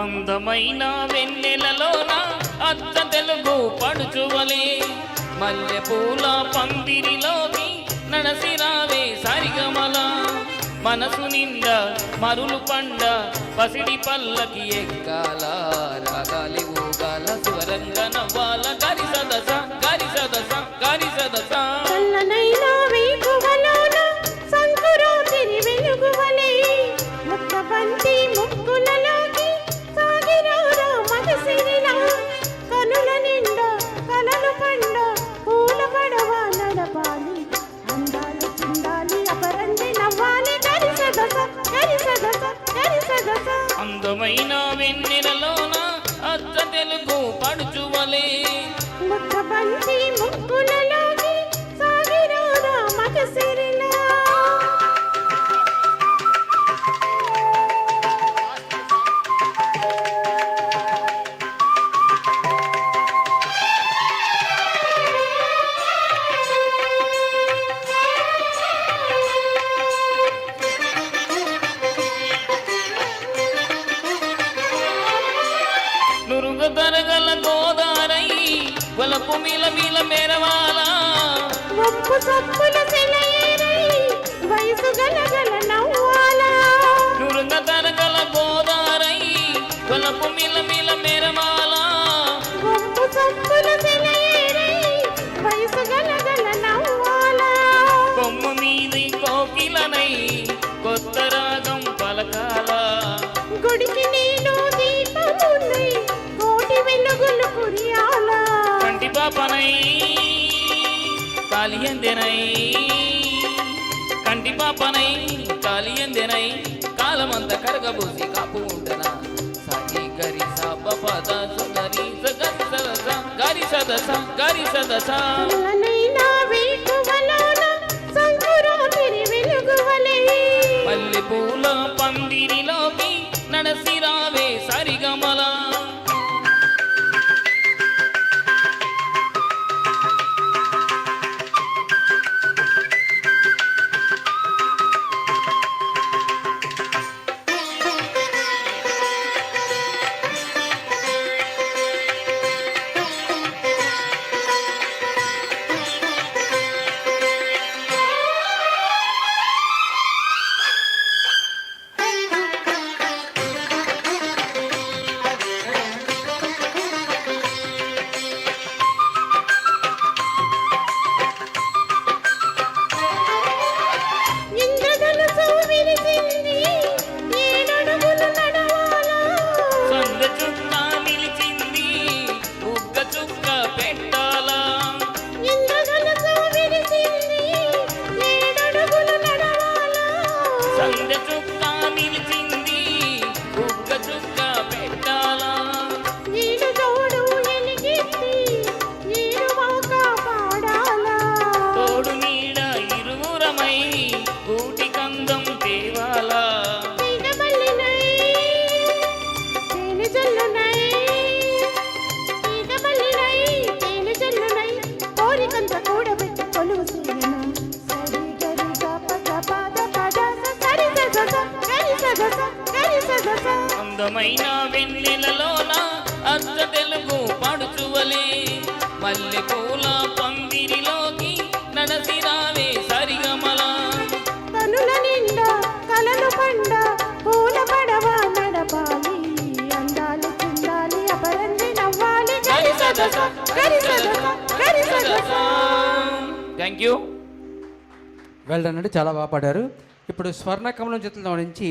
అందమైన వెన్నెలలోన అచ్చ తెలుగు పడుచువలే మల్లె పూల పందిరిలోకి నడసిరావే సరిగమల మనసు నిండా మరులు పండ పసిడి పల్లకి ఎక్కాల రాగాలి ఊగాల స్వరంగ నవ్వాల గరిసదస గరిసదస గరిసదస చల్లనైనా వేకువలోన సంకురాతిరి వెలుగువలే ముక్కబంతి ముక్కులలోకి సాగిరారా మగసిరిలా కనుల నిండా కలలు పండ పూల పడవ నడపాలి అందాలు చిందాలి అపరంజి నవ్వాలి గరిసదస గరిసదస గరిసదస అందమైన వెన్నెలలోన అచ్చ తెలుగు పడుచువలే ముక్కబంతి ముక్కులలోకి సాగిరారా మగసిరిలా నురుగు తరగల గోదారై వలపు మిల మిల మెరవాల ఒప్పు సప్పుల సెలయేరై వయసు గలగల నవ్వాలా నురుగు తరగల గోదారై వలపు మిల మిల మెరవాల ఒప్పు సప్పుల సెలయేరై వయసు గలగల నవ్వాలా కొమ్ము మీది కోకిలనై కొత్త రాగం పలకాల గుడికి నేను దీపమున్నై కోటి వెలుగులు కురియాలా కంటి పాపనై కాలియందెనై కంటి పాపనై కాలియందెనై కాలమంత కరగబోసి కాపు ఉండనా సాగి గరి సప పద సగరి సగరి సదస గరి సదస గరి సదస చల్లనైనా వేకువలోన సంకురాతిరి వెలుగువలే మల్లె పూల పందిరిలోకి నడసిరావే సరిగమల ఇంద్రధనుసు విరిసింది ఏడడుగులు నడవాలా సంద చుక్క నిలిచింది బుగ్గ చుక్క పెట్టాలా ఇంద్రధనుసు విరిసింది ఏడడుగులు నడవాలా సంద చుక్క నిలిచింది బుగ్గ చుక్క పెట్టాలా ఈడు తోడు ఎలిగెత్తి ఈరువాక పాడాలా తోడు నీడ ఇరువురమై ఊటి కందం తేవాలా తీగమల్లినై తేనె జల్లునై తీగమల్లినై తేనె జల్లునై కోరికంత కూడబెట్టి కొలువు చేయనా సరి గరి గప గప పద సరి సగస గరి సగస గరి సగస అందమైన వెన్నెలలోన అచ్చ తెలుగు పడుచువలే మల్లె పూల పందిరిలోకి నడసిరావే సరిగమల కనుల నిండా కలలు పండ పూల పడవ నడపాలి అందాలు చిందాలి అపరంజి నవ్వాలి గరి సగస గరి సగస గరి సగస థ్యాంక్ యూ వెల్ డన్ అండి, చాలా బాగా పాడారు. ఇప్పుడు స్వర్ణ కమలం చిత్రంలో నుంచి